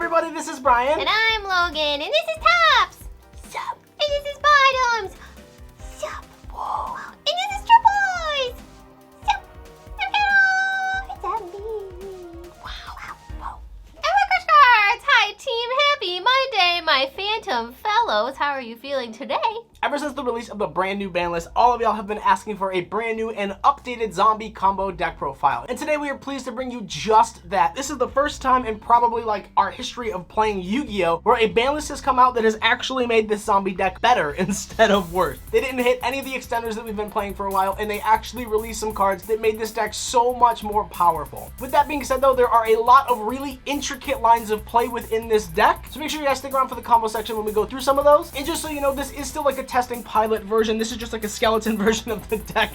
everybody, this is Brian. And I'm Logan, and this is Tops. Sup. And this is Bottoms. Sup. Whoa. And this is Triple Boys. Sup. It's me. Wow. Whoa. And we're Crush Cards. Hi, team. Happy Monday, my Phantom fellows. How are you feeling today? Ever since the release of the brand new ban list, all of y'all have been asking for a brand new and updated zombie combo deck profile. And today we are pleased to bring you just that. This is the first time in probably like our history of playing Yu-Gi-Oh! Where a ban list has come out that has actually made this zombie deck better instead of worse. They didn't hit any of the extenders that we've been playing for a while, and they actually released some cards that made this deck so much more powerful. With that being said though, there are a lot of really intricate lines of play within this deck, so make sure you guys stick around for the combo section when we go through some of those. And just so you know, this is still like a testing pilot version. This is just like a skeleton version of the deck.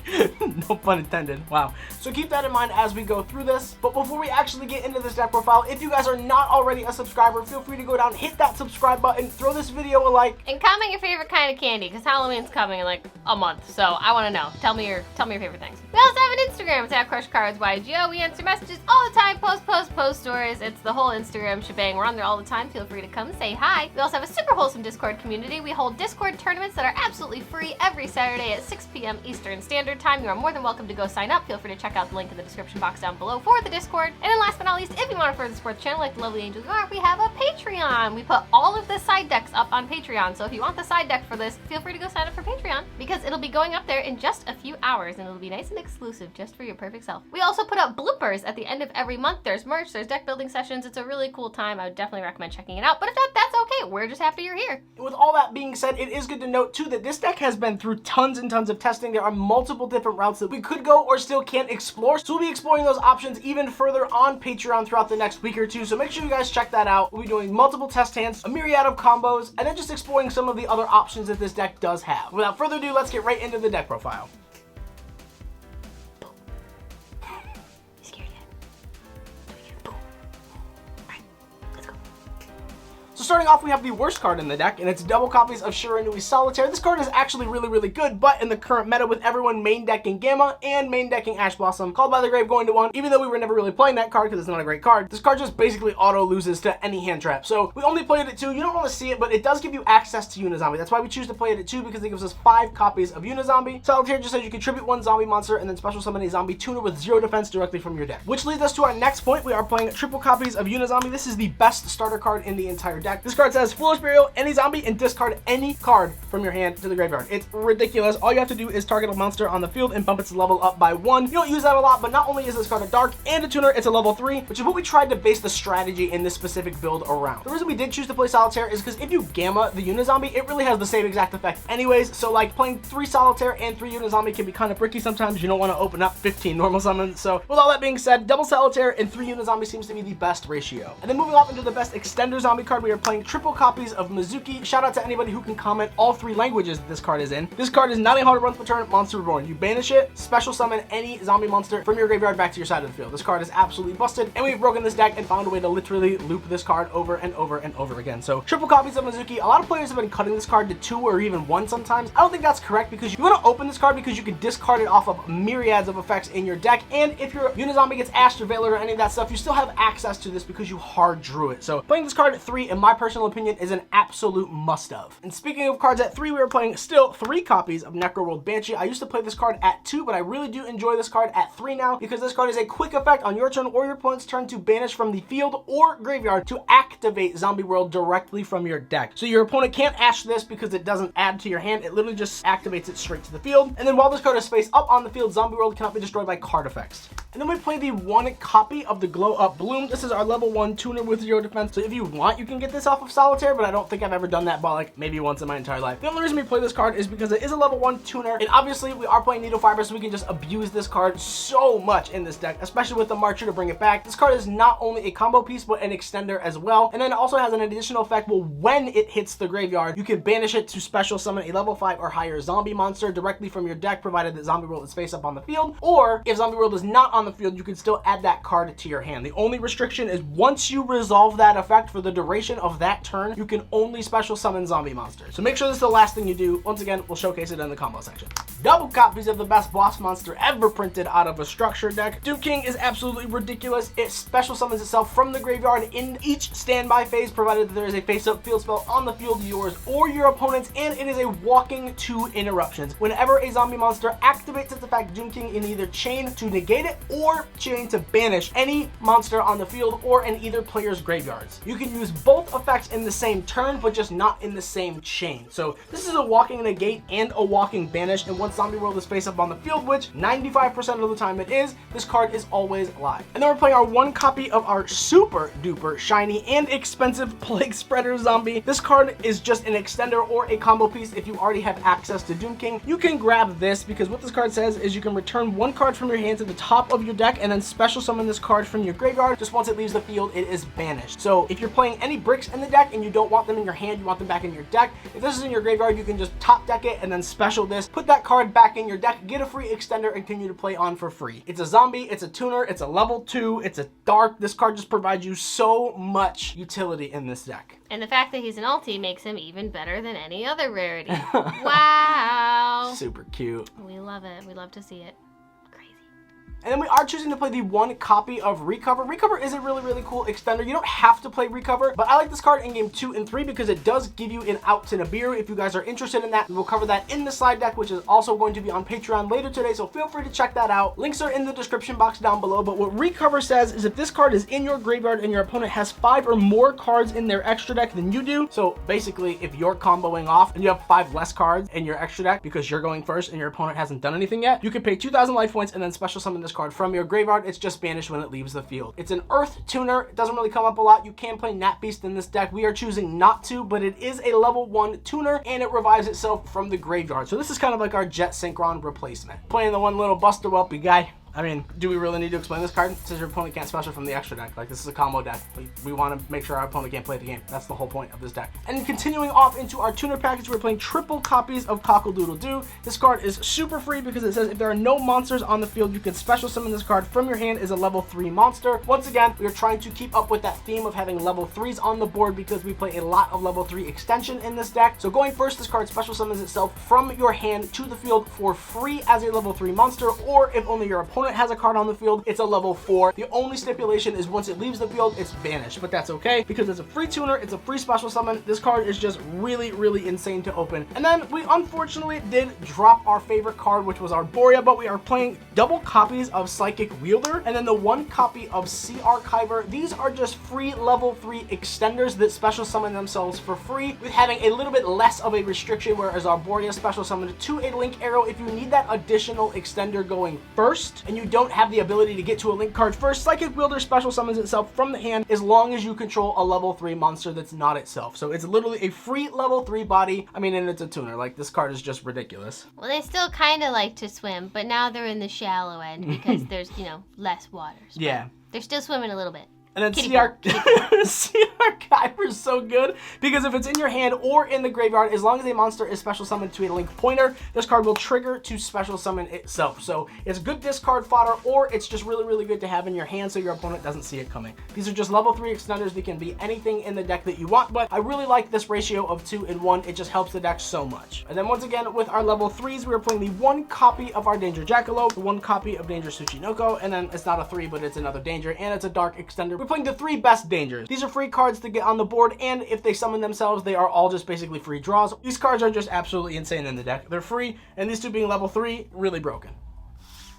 No pun intended. Wow. So keep that in mind as we go through this. But before we actually get into this deck profile, if you guys are not already a subscriber, feel free to go down, hit that subscribe button, throw this video a like, and comment your favorite kind of candy, because Halloween's coming in like a month, so I want to know. Tell me your favorite things. We also have an Instagram. It's at CrushCardsYGO. We answer messages all the time. Post stories. It's the whole Instagram shebang. We're on there all the time. Feel free to come say hi. We also have a super wholesome Discord community. We hold Discord tournaments that are absolutely free every Saturday at 6 p.m. Eastern Standard Time. You are more than welcome to go sign up. Feel free to check out the link in the description box down below for the Discord. And then last but not least, if you want to further support the channel like the lovely angels you are, we have a Patreon. We put all of the side decks up on Patreon. So if you want the side deck for this, feel free to go sign up for Patreon, because it'll be going up there in just a few hours and it'll be nice and exclusive just for your perfect self. We also put up bloopers at the end of every month. There's merch, there's deck building sessions. It's a really cool time. I would definitely recommend checking it out. But if not, that's okay. We're just happy you're here. With all that being said, it is good to note too that this deck has been through tons and tons of testing. There are multiple different routes that we could go or still can't explore. So we'll be exploring those options even further on Patreon throughout the next week or two. So make sure you guys check that out. We'll be doing multiple test hands, a myriad of combos, and then just exploring some of the other options that this deck does have. Without further ado, let's get right into the deck profile. So starting off, we have the worst card in the deck, and it's double copies of Shiranui's Solitaire. This card is actually really good, but in the current meta with everyone main decking Gamma and main decking Ash Blossom, Called by the Grave going to 1, even though we were never really playing that card because it's not a great card, this card just basically auto loses to any hand trap. So we only played it at 2. You don't want to see it, but it does give you access to Unizombie. That's why we choose to play it at 2, because it gives us 5 copies of Unizombie. Solitaire just says you contribute 1 zombie monster and then special summon a zombie tuner with 0 defense directly from your deck. Which leads us to our next point. We are playing triple copies of Unizombie. This is the best starter card in the entire deck. This card says Foolish Burial any zombie and discard any card from your hand to the graveyard. It's ridiculous. All you have to do is target a monster on the field and bump its level up by 1. You don't use that a lot, but not only is this card a dark and a tuner, it's a level 3, which is what we tried to base the strategy in this specific build around. The reason we did choose to play Solitaire is because if you Gamma the Unizombie, it really has the same exact effect anyways. So like playing 3 Solitaire and 3 Unizombie can be kind of bricky sometimes. You don't want to open up 15 normal summons. So with all that being said, double Solitaire and 3 Unizombie seems to be the best ratio. And then moving off into the best extender zombie card, we are playing triple copies of Mizuki. Shout out to anybody who can comment all 3 languages that this card is in. This card is not a 100 runs per turn monster reborn. You banish it, special summon any zombie monster from your graveyard back to your side of the field. This card is absolutely busted, and we've broken this deck and found a way to literally loop this card over and over and over again. So triple copies of Mizuki. A lot of players have been cutting this card to 2 or even 1 sometimes. I don't think that's correct, because you want to open this card because you can discard it off of myriads of effects in your deck, and if your Unizombie gets Ashed or Veiler or any of that stuff, you still have access to this because you hard drew it. So playing this card at 3, in my personal opinion, is an absolute must-have. And speaking of cards at 3, we are playing still 3 copies of Necroworld Banshee. I used to play this card at 2, but I really do enjoy this card at 3 now, because this card is a quick effect on your turn or your opponent's turn to banish from the field or graveyard to activate Zombie World directly from your deck. So your opponent can't ash this because it doesn't add to your hand. It literally just activates it straight to the field. And then while this card is face up on the field, Zombie World cannot be destroyed by card effects. And then we play the 1 copy of the Glow Up Bloom. This is our level 1 tuner with 0 defense. So if you want, you can get this off of Solitaire, but I don't think I've ever done that, but like maybe once in my entire life. The only reason we play this card is because it is a level 1 tuner, and obviously we are playing Needle Fiber, so we can just abuse this card so much in this deck, especially with the Marcher to bring it back. This card is not only a combo piece, but an extender as well, and then it also has an additional effect. Well, when it hits the graveyard, you can banish it to special summon a level 5 or higher zombie monster directly from your deck, provided that Zombie World is face up on the field, or if Zombie World is not on the field, you can still add that card to your hand. The only restriction is once you resolve that effect for the duration of of that turn, you can only special summon zombie monsters. So make sure this is the last thing you do. Once again, we'll showcase it in the combo section. Double copies of the best boss monster ever printed out of a structure deck. Doom King is absolutely ridiculous. It special summons itself from the graveyard in each standby phase, provided that there is a face-up field spell on the field, yours or your opponent's, and it is a walking 2 interruptions. Whenever a zombie monster activates its effect, Doom King in either chain to negate it or chain to banish any monster on the field or in either player's graveyards. You can use both effects in the same turn, but just not in the same chain. So this is a walking negate and a walking banish, and once Zombie World is face up on the field, which 95% of the time it is, this card is always live. And then we're playing our 1 copy of our super duper shiny and expensive Plague Spreader zombie. This card is just an extender or a combo piece. If you already have access to Doom King, you can grab this, because what this card says is you can return 1 card from your hand to the top of your deck and then special summon this card from your graveyard. Just once it leaves the field, it is banished. So if you're playing any bricks in the deck and you don't want them in your hand, you want them back in your deck, if this is in your graveyard, you can just top deck it and then special this, put that card back in your deck, get a free extender, and continue to play on for free. It's a zombie, it's a tuner, it's a level 2, it's a dark. This card just provides you so much utility in this deck. And the fact that he's an ulti makes him even better than any other rarity. Wow. Super cute. We love it. We love to see it. And then we are choosing to play the 1 copy of Recover. Recover is a really, really cool extender. You don't have to play Recover, but I like this card in game 2 and 3 because it does give you an out to Nibiru. If you guys are interested in that, we will cover that in the slide deck, which is also going to be on Patreon later today, so feel free to check that out. Links are in the description box down below, but what Recover says is if this card is in your graveyard and your opponent has 5 or more cards in their extra deck than you do, so basically if you're comboing off and you have 5 less cards in your extra deck because you're going first and your opponent hasn't done anything yet, you can pay 2,000 life points and then special summon this card from your graveyard. It's just banished when it leaves the field. It's an earth tuner. It doesn't really come up a lot. You can play Nat Beast in this deck. We are choosing not to, but it is a level 1 tuner and it revives itself from the graveyard. So this is kind of like our Jet Synchron replacement. Playing the one little Buster Whelpy guy. I mean, do we really need to explain this card? Since your opponent can't special from the extra deck. Like, this is a combo deck. We want to make sure our opponent can't play the game. That's the whole point of this deck. And continuing off into our tuner package, we're playing triple copies of Cockle-Doodle-Doo. This card is super free because it says if there are no monsters on the field, you can special summon this card from your hand as a level 3 monster. Once again, we are trying to keep up with that theme of having level 3s on the board because we play a lot of level 3 extension in this deck. So going first, this card special summons itself from your hand to the field for free as a level 3 monster, or if only your opponent has a card on the field, it's a level 4. The only stipulation is once it leaves the field, it's banished, but that's okay because it's a free tuner, it's a free special summon. This card is just really, really insane to open. And then we unfortunately did drop our favorite card, which was Arborea, but we are playing double copies of Psychic Wielder and then the 1 copy of Sea Archiver. These are just free level 3 extenders that special summon themselves for free, with having a little bit less of a restriction, whereas Arborea special summoned to a link arrow. If you need that additional extender going first and you don't have the ability to get to a link card first, Psychic Wielder special summons itself from the hand as long as you control a level 3 monster that's not itself. So it's literally a free level 3 body. I mean, and it's a tuner. Like, this card is just ridiculous. Well, they still kind of like to swim, but now they're in the shallow end because there's, you know, less water. So yeah. They're still swimming a little bit. And then Sea Archiver is so good because if it's in your hand or in the graveyard, as long as a monster is special summoned to a link pointer, this card will trigger to special summon itself. So it's good discard fodder, or it's just really, really good to have in your hand so your opponent doesn't see it coming. These are just level 3 extenders. They can be anything in the deck that you want, but I really like this ratio of 2 and 1. It just helps the deck so much. And then once again, with our level 3s, we are playing the 1 copy of our Danger Jackalope, the 1 copy of Danger Tsuchinoko, and then it's not a 3, but it's another Danger, and it's a Dark extender. We're playing the 3 best Dangers. These are free cards to get on the board, and if they summon themselves, they are all just basically free draws. These cards are just absolutely insane in the deck. They're free, and these 2 being level 3, really broken.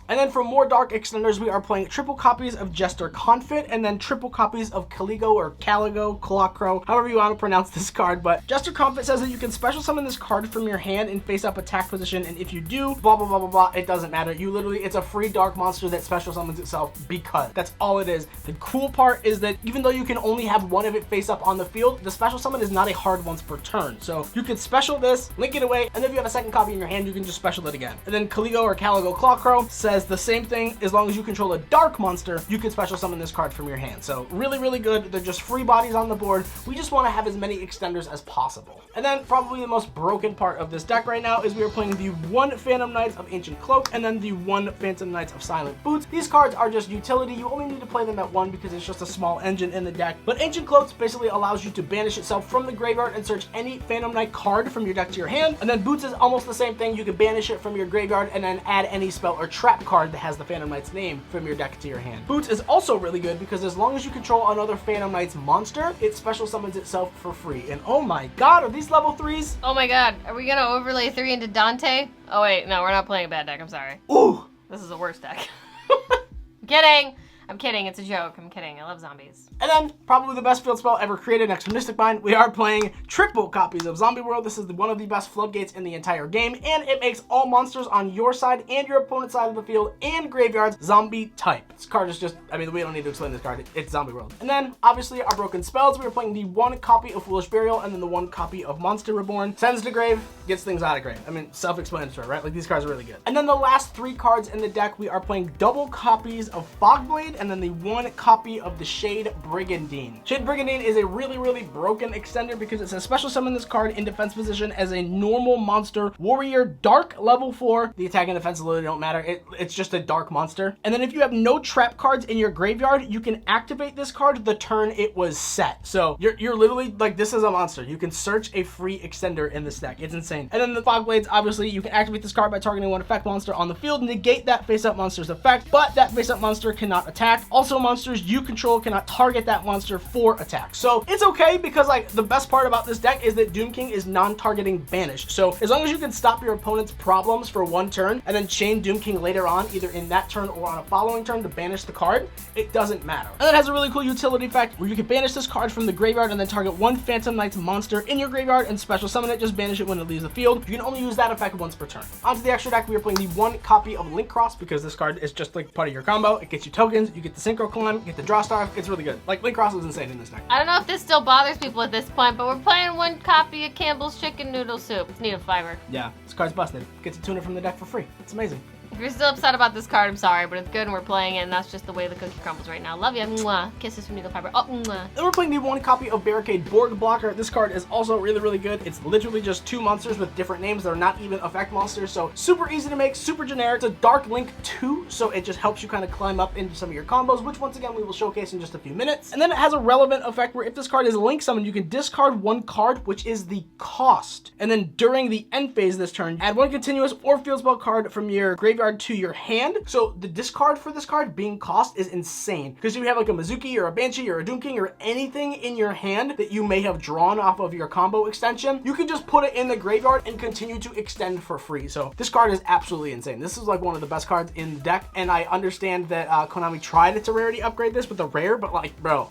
And then for more dark extenders, we are playing triple copies of Jester Confit and then triple copies of Caligo or Caligo, Colacro, however you want to pronounce this card. But Jester Confit says that you can special summon this card from your hand in face up attack position, and if you do, blah, blah, blah, blah, blah, it doesn't matter. You literally, it's a free dark monster that special summons itself because that's all it is. The cool part is that even though you can only have 1 of it face up on the field, the special summon is not a hard once per turn. So you can special this, link it away, and if you have a second copy in your hand, you can just special it again. And then Caligo or Caligo Clawcrow says says the same thing, as long as you control a dark monster, you can special summon this card from your hand. So really, really good. They're just free bodies on the board. We just want to have as many extenders as possible. And then probably the most broken part of this deck right now is we are playing the 1 Phantom Knights of Ancient Cloak and then the 1 Phantom Knights of Silent Boots. These cards are just utility. You only need to play them at 1 because it's just a small engine in the deck. But Ancient Cloaks basically allows you to banish itself from the graveyard and search any Phantom Knight card from your deck to your hand. And then Boots is almost the same thing. You can banish it from your graveyard and then add any spell or trap card that has the Phantom Knight's name from your deck to your hand. Boots is also really good because as long as you control another Phantom Knight's monster, it special summons itself for free. And oh my god, are these level 3s? Oh my god, are we gonna overlay 3 into Dante? Oh wait, no, we're not playing a bad deck, I'm sorry. Ooh! This is the worst deck. I'm kidding! I'm kidding, it's a joke. I'm kidding, I love zombies. And then, probably the best field spell ever created next to Mystic Mind, we are playing triple copies of Zombie World. This is one of the best floodgates in the entire game, and it makes all monsters on your side and your opponent's side of the field and graveyards zombie type. This card is just, I mean, we don't need to explain this card. It's Zombie World. And then, obviously, our broken spells. We are playing the 1 copy of Foolish Burial and then the 1 copy of Monster Reborn. Sends to grave, gets things out of grave. I mean, self-explanatory, right? Like, these cards are really good. And then the last 3 cards in the deck, we are playing double copies of Fogblade and then the 1 copy of the Shade Brigandine. Shade Brigandine is a really, really broken extender because it says special summon this card in defense position as a normal monster warrior dark level 4. The attack and defense literally don't matter. It's just a dark monster. And then if you have no trap cards in your graveyard, you can activate this card the turn it was set. So you're literally like, this is a monster. You can search a free extender in this deck. It's insane. And then the Fogblades, obviously you can activate this card by targeting 1 effect monster on the field, negate that face-up monster's effect, but that face-up monster cannot attack. Also, monsters you control cannot target that monster for attack. So it's okay because like the best part about this deck is that Doom King is non-targeting banished. So as long as you can stop your opponent's problems for 1 turn and then chain Doom King later on, either in that turn or on a following turn to banish the card, it doesn't matter. And it has a really cool utility effect where you can banish this card from the graveyard and then target 1 Phantom Knight's monster in your graveyard and special summon it, just banish it when it leaves the field. You can only use that effect once per turn. Onto the extra deck, we are playing the 1 copy of Link Cross because this card is just like part of your combo. It gets you tokens, you get the Synchro Climb, you get the Draw Star. It's really good. Like, Link Cross is insane in this deck. I don't know if this still bothers people at this point, but we're playing 1 copy of Campbell's Chicken Noodle Soup. It's needle fiber. Yeah, this card's busted. Gets a tuner from the deck for free. It's amazing. If you're still upset about this card, I'm sorry, but it's good and we're playing it, and that's just the way the cookie crumbles right now. Love you. Mwah. Kisses from needle fiber. Oh, mwah. Then we're playing the 1 copy of Barricade Borg Blocker. This card is also really, really good. It's literally just 2 monsters with different names that are not even effect monsters, so super easy to make, super generic. It's a Dark Link 2, so it just helps you kind of climb up into some of your combos, which once again we will showcase in just a few minutes. And then it has a relevant effect where if this card is Link Summoned, you can discard 1 card, which is the cost. And then during the end phase this turn, add 1 continuous or field spell card from your graveyard to your hand. So the discard for this card being cost is insane because if you have like a Mizuki or a Banshee or a Doom King or anything in your hand that you may have drawn off of your combo extension, you can just put it in the graveyard and continue to extend for free. So this card is absolutely insane. This is like one of the best cards in the deck, and I understand that Konami tried to rarity upgrade this with a rare, but like, bro,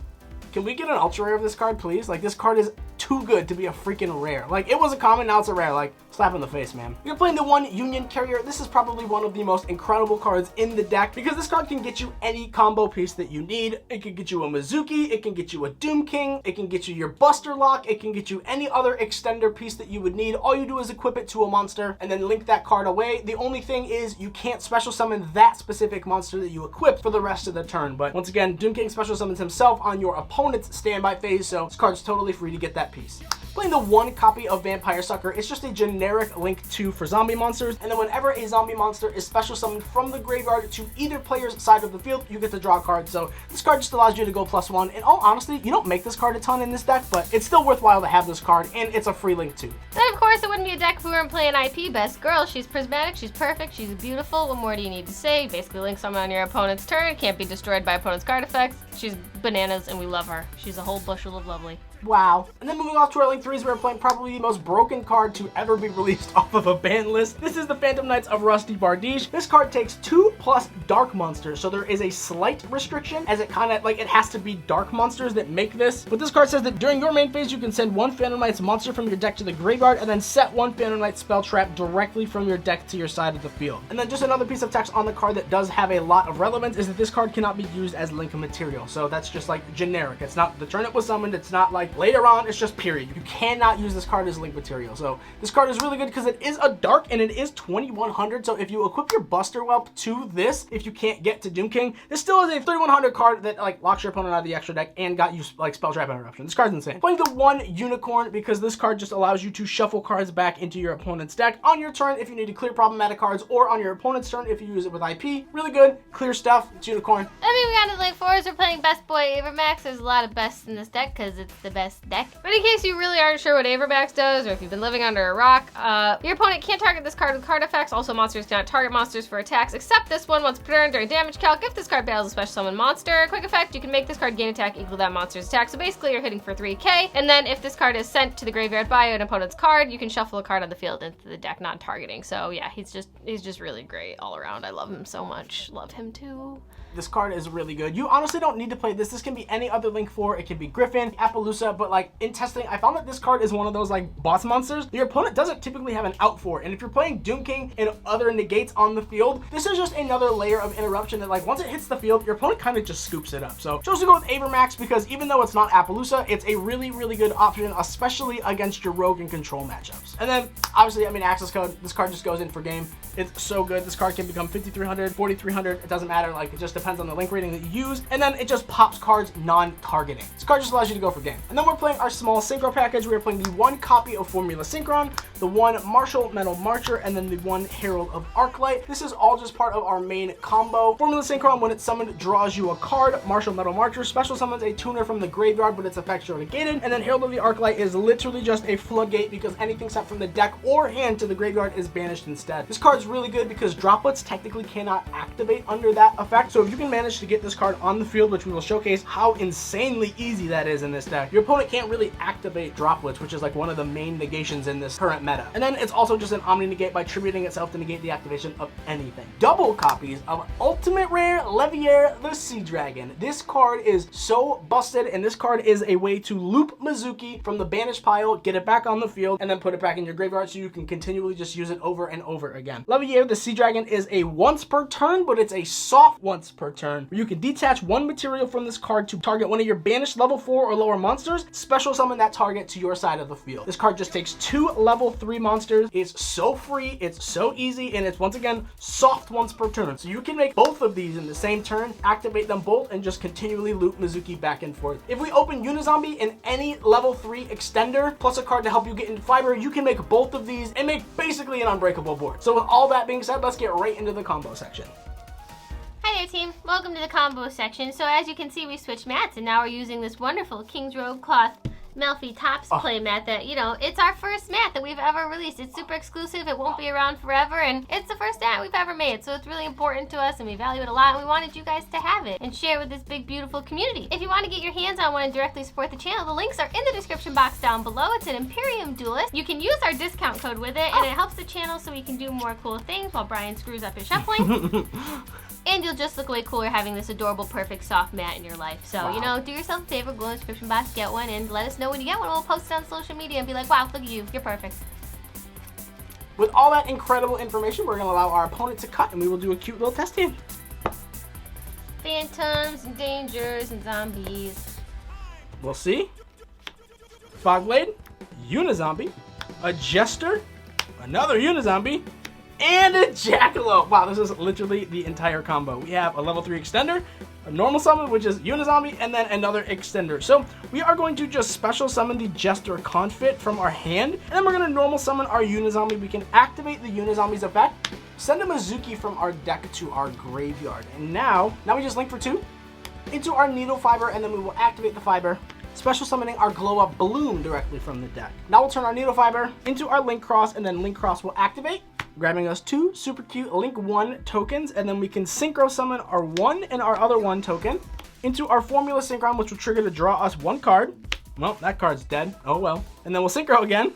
can we get an ultra rare of this card, please? Like, this card is too good to be a freaking rare. Like, it was a common, now it's a rare. Like, slap in the face, man. You're playing the 1 Union Carrier. This is probably one of the most incredible cards in the deck because this card can get you any combo piece that you need. It can get you a Mizuki, it can get you a Doom King, it can get you your Buster Lock, it can get you any other extender piece that you would need. All you do is equip it to a monster and then link that card away. The only thing is you can't special summon that specific monster that you equip for the rest of the turn. But once again, Doom King special summons himself on your opponent's standby phase, so this card's totally free to get that piece. Playing the 1 copy of Vampire Sucker, it's just a generic Link 2 for zombie monsters, and then whenever a zombie monster is special summoned from the graveyard to either player's side of the field, you get to draw a card. So this card just allows you to go +1. In all honesty, you don't make this card a ton in this deck, but it's still worthwhile to have this card, and it's a free Link 2. Then of course it wouldn't be a deck if we weren't playing IP. Best girl, she's prismatic, she's perfect, she's beautiful. What more do you need to say? Basically link someone on your opponent's turn, can't be destroyed by opponent's card effects. She's bananas and we love her. She's a whole bushel of lovely. Wow. And then moving off to our Link 3s, we're playing probably the most broken card to ever be released off of a ban list. This is the Phantom Knights of Rusty Bardiche. This card takes 2+ dark monsters, so there is a slight restriction as it kind of, like, it has to be dark monsters that make this. But this card says that during your main phase, you can send 1 Phantom Knights monster from your deck to the graveyard and then set 1 Phantom Knight spell trap directly from your deck to your side of the field. And then just another piece of text on the card that does have a lot of relevance is that this card cannot be used as Link material. So that's just like generic. It's not the turn it was summoned. It's not like like later on, it's just period. You cannot use this card as link material. So this card is really good because it is a dark and it is 2100. So if you equip your Buster Whelp to this, if you can't get to Doom King, this still is a 3100 card that like locks your opponent out of the extra deck and got you like Spell Trap Interruption. This card's insane. Playing the 1 Unicorn because this card just allows you to shuffle cards back into your opponent's deck on your turn if you need to clear problematic cards, or on your opponent's turn if you use it with IP. Really good, clear stuff. It's Unicorn. I mean, we got it like fours. We're playing Best Boy Avermax. There's a lot of bests in this deck because it's the best deck. But in case you really aren't sure what Avermax does, or if you've been living under a rock, your opponent can't target this card with card effects. Also, monsters cannot target monsters for attacks except this one once per turn during damage calc. If this card battles a special summon monster, quick effect, you can make this card gain attack equal to that monster's attack. So basically, you're hitting for 3k. And then if this card is sent to the graveyard by an opponent's card, you can shuffle a card on the field into the deck, not targeting. So yeah, he's just really great all around. I love him so much. Love him too. This card is really good. You honestly don't need to play this. This can be any other Link 4. It can be Griffin, Appaloosa, but like in testing, I found that this card is one of those like boss monsters that your opponent doesn't typically have an out for. And if you're playing Doom King and other negates on the field, this is just another layer of interruption that like once it hits the field, your opponent kind of just scoops it up. So chose to go with Avermax because even though it's not Appaloosa, it's a really, really good option, especially against your rogue and control matchups. And then obviously, I mean, access code, this card just goes in for game. It's so good. This card can become 5300, 4300. It doesn't matter. Like it just depends on the link rating that you use. And then it just pops cards non-targeting. This card just allows you to go for game. And then we're playing our small synchro package. We're playing the 1 copy of Formula Synchron, the 1 Martial Metal Marcher, and then the 1 Herald of Arclight. This is all just part of our main combo. Formula Synchron, when it's summoned, draws you a card. Martial Metal Marcher special summons a tuner from the graveyard, but its effects are negated. And then Herald of the Arclight is literally just a floodgate because anything sent from the deck or hand to the graveyard is banished instead. This card's really good because droplets technically cannot activate under that effect. So if you can manage to get this card on the field, which we will showcase how insanely easy that is in this deck, your opponent can't really activate droplets, which is like one of the main negations in this current meta. And then it's also just an omni negate by tributing itself to negate the activation of anything. Double copies of Ultimate Rare Levier the Sea Dragon. This card is so busted, and this card is a way to loop Mizuki from the banished pile, get it back on the field, and then put it back in your graveyard so you can continually just use it over and over again. Levier the Sea Dragon is a once per turn, but it's a soft once per turn, where you can detach 1 material from this card to target one of your banished level 4 or lower monsters, special summon that target to your side of the field. This card just takes 2 level 3 monsters. It's so free, it's so easy, and it's once again soft once per turn. So you can make both of these in the same turn, activate them both, and just continually loop Mizuki back and forth. If we open Unizombie and any level 3 extender, plus a card to help you get into fiber, you can make both of these and make basically an unbreakable board. So with all that being said, let's get right into the combo section. Hi there, team. Welcome to the combo section. So as you can see, we switched mats, and now we're using this wonderful King's Robe Cloth Melffy Tops play mat that, you know, it's our first mat that we've ever released. It's super exclusive. It won't be around forever, and it's the first mat we've ever made. So it's really important to us, and we value it a lot, and we wanted you guys to have it and share with this big, beautiful community. If you want to get your hands on one and directly support the channel, the links are in the description box down below. It's an Imperium Duelist. You can use our discount code with it, and it helps the channel so we can do more cool things while Brian screws up his shuffling. And you'll just look way cooler having this adorable, perfect, soft mat in your life. So, you know, do yourself a favor, go in the description box, get one, and let us know when you get one. We'll post it on social media and be like, wow, look at you, you're perfect. With all that incredible information, we're going to allow our opponent to cut, and we will do a cute little test hand. Phantoms and dangers and zombies. We'll see. Fogblade, Unizombie, a Jester, another Unizombie, and a Jackalope. Wow, this is literally the entire combo. We have a level 3 extender, a normal summon, which is Unizombie, and then another extender. So we are going to just special summon the Jester Confit from our hand, and then we're going to normal summon our Unizombie. We can activate the Unizombie's effect, send a Mizuki from our deck to our graveyard. And now we just link for 2 into our Needle Fiber, and then we will activate the fiber, special summoning our Glow Up Bloom directly from the deck. Now we'll turn our Needle Fiber into our Link Cross, and then Link Cross will activate, grabbing us 2 super cute Link 1 tokens, and then we can synchro summon our 1 and our other 1 token into our Formula Synchron, which will trigger to draw us 1 card. Well, that card's dead. Oh well. And then we'll synchro again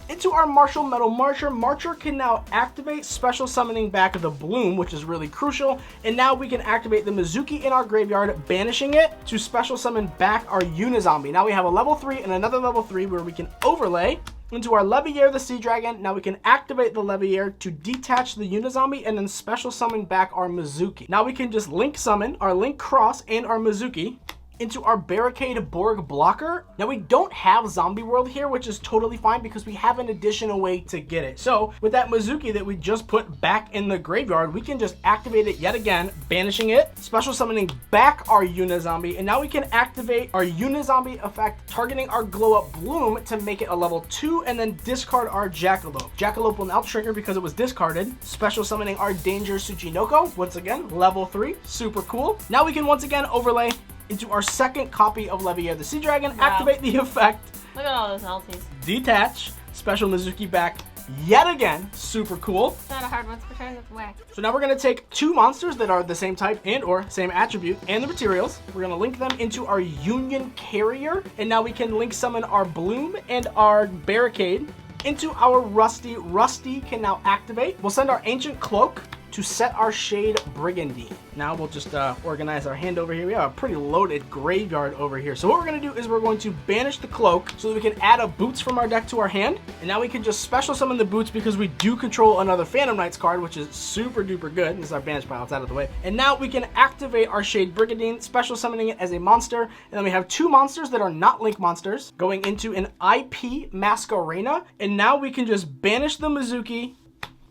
into our Martial Metal Marcher. Marcher can now activate, special summoning back the Bloom, which is really crucial. And now we can activate the Mizuki in our graveyard, banishing it to special summon back our Unizombie. Now we have a level 3 and another level 3 where we can overlay into our Levier the Sea Dragon. Now we can activate the Levier to detach the Unizombie and then special summon back our Mizuki. Now we can just link summon our Link Cross and our Mizuki into our Barricade Borg Blocker. Now we don't have Zombie World here, which is totally fine because we have an additional way to get it. So with that Mizuki that we just put back in the graveyard, we can just activate it yet again, banishing it, special summoning back our Unizombie, and now we can activate our Unizombie effect, targeting our Glow Up Bloom to make it a level 2, and then discard our Jackalope. Jackalope will now trigger because it was discarded, special summoning our Danger Tsuchinoko, once again, level 3, super cool. Now we can once again overlay into our second copy of Leviair the Sea Dragon, activate the effect. Look at all those alties. Detach, special Mizuki back yet again, super cool. It's not a hard once per turn, that's whack. So now we're gonna take 2 monsters that are the same type and or same attribute and the materials. We're gonna link them into our Union Carrier, and now we can link summon our Bloom and our Barricade into our Rusty. Rusty can now activate. We'll send our Ancient Cloak to set our Shade Brigandine. Now we'll just organize our hand over here. We have a pretty loaded graveyard over here. So what we're gonna do is we're going to banish the Cloak so that we can add a Boots from our deck to our hand. And now we can just special summon the Boots because we do control another Phantom Knights card, which is super duper good. This is our banish pile, it's out of the way. And now we can activate our Shade Brigandine, special summoning it as a monster. And then we have 2 monsters that are not Link monsters going into an IP Masquerena. And now we can just banish the Mizuki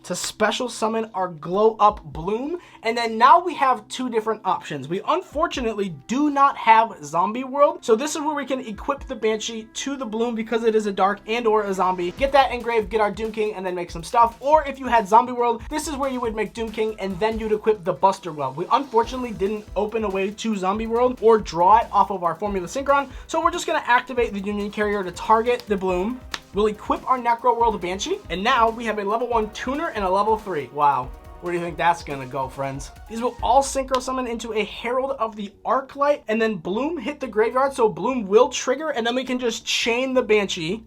to special summon our Glow Up Bloom, and then now we have 2 different options. We unfortunately do not have Zombie World, so this is where we can equip the Banshee to the Bloom because it is a dark and or a zombie. Get that engraved, get our Doom King, and then make some stuff. Or if you had Zombie World, this is where you would make Doom King and then you'd equip the Buster Well. We unfortunately didn't open a way to Zombie World or draw it off of our Formula Synchron, so we're just gonna activate the Union Carrier to target the Bloom. We'll equip our Necro World Banshee, and now we have a level 1 tuner and a level 3. Wow. Where do you think that's gonna go, friends? These will all synchro summon into a Herald of the Arclight, and then Bloom hit the graveyard, so Bloom will trigger, and then we can just chain the Banshee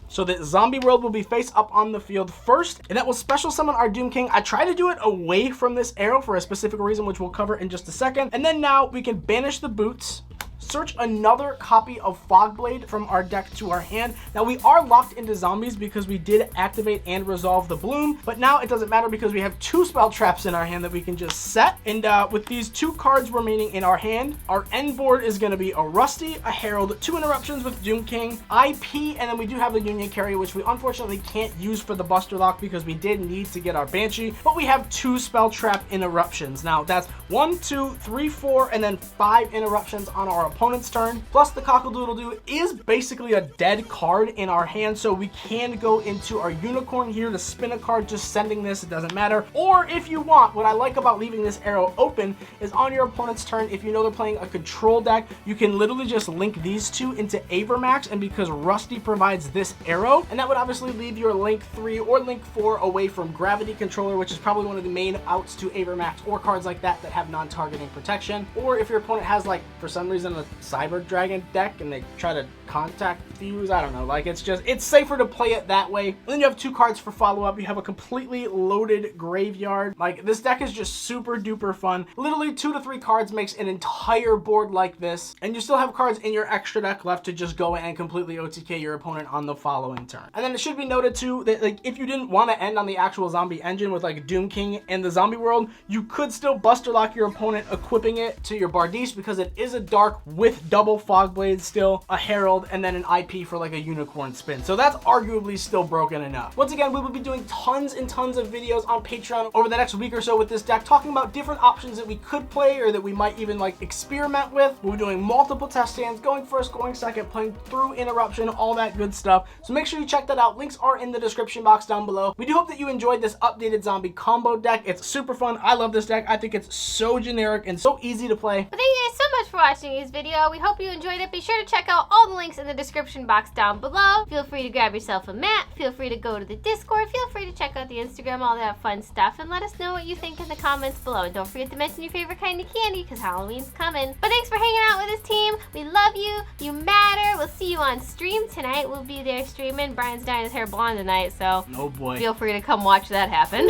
so that Zombie World will be face up on the field first, and that will special summon our Doom King. I try to do it away from this arrow for a specific reason, which we'll cover in just a second. And then now we can banish the Boots, search another copy of Fogblade from our deck to our hand. Now we are locked into zombies because we did activate and resolve the Bloom, but now it doesn't matter because we have 2 spell traps in our hand that we can just set. And with these 2 cards remaining in our hand, our end board is going to be a Rusty, a Herald, 2 interruptions with Doom King, IP, and then we do have the Union Carrier, which we unfortunately can't use for the Buster Lock because we did need to get our Banshee, but we have 2 spell trap interruptions. Now that's 1, 2, 3, 4, and then 5 interruptions on our opponent's turn. Plus the Cockle-Doodle-Doo is basically a dead card in our hand, so we can go into our Unicorn here to spin a card, just sending this, it doesn't matter. Or if you want, what I like about leaving this arrow open is on your opponent's turn, if you know they're playing a control deck, you can literally just link these 2 into Avermax, and because Rusty provides this arrow, and that would obviously leave your Link 3 or Link 4 away from Gravity Controller, which is probably one of the main outs to Avermax or cards like that that have non-targeting protection. Or if your opponent has, like, for some reason a Cyber Dragon deck and they try to contact Fuse, I don't know, like it's safer to play it that way. And then you have 2 cards for follow-up. You have a completely loaded graveyard. Like, this deck is just super duper fun. Literally 2 to 3 cards makes an entire board like this, and you still have cards in your extra deck left to just go and completely OTK your opponent on the following turn. And then it should be noted too that, like, if you didn't want to end on the actual zombie engine with like Doom King and the Zombie World, you could still Buster Lock your opponent, equipping it to your Bardiche because it is a dark with double Fogblade, still a Herald, and then an IP for like a Unicorn spin. So that's arguably still broken enough. Once again, we will be doing tons and tons of videos on Patreon over the next week or so with this deck, talking about different options that we could play or that we might even like experiment with. We'll be doing multiple test stands, going first, going second, playing through interruption, all that good stuff. So make sure you check that out. Links are in the description box down below. We do hope that you enjoyed this updated zombie combo deck. It's super fun. I love this deck. I think it's so generic and so easy to play. But thank you guys so much for watching this video. We hope you enjoyed it. Be sure to check out all the links in the description box down below. Feel free to grab yourself a mat. Feel free to go to the Discord. Feel free to check out the Instagram, all that fun stuff, and let us know what you think in the comments below. And don't forget to mention your favorite kind of candy because Halloween's coming. But thanks for hanging out with this team. We love you. You matter. We'll see you on stream tonight. We'll be there streaming. Brian's dyeing his hair blonde tonight, so oh boy, feel free to come watch that happen.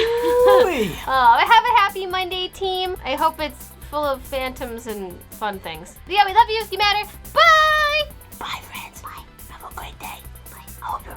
Have a happy Monday, team. I hope it's full of phantoms and fun things. But yeah, we love you. You matter. Bye. Bye, friends. Bye. Have a great day. Bye. I hope you're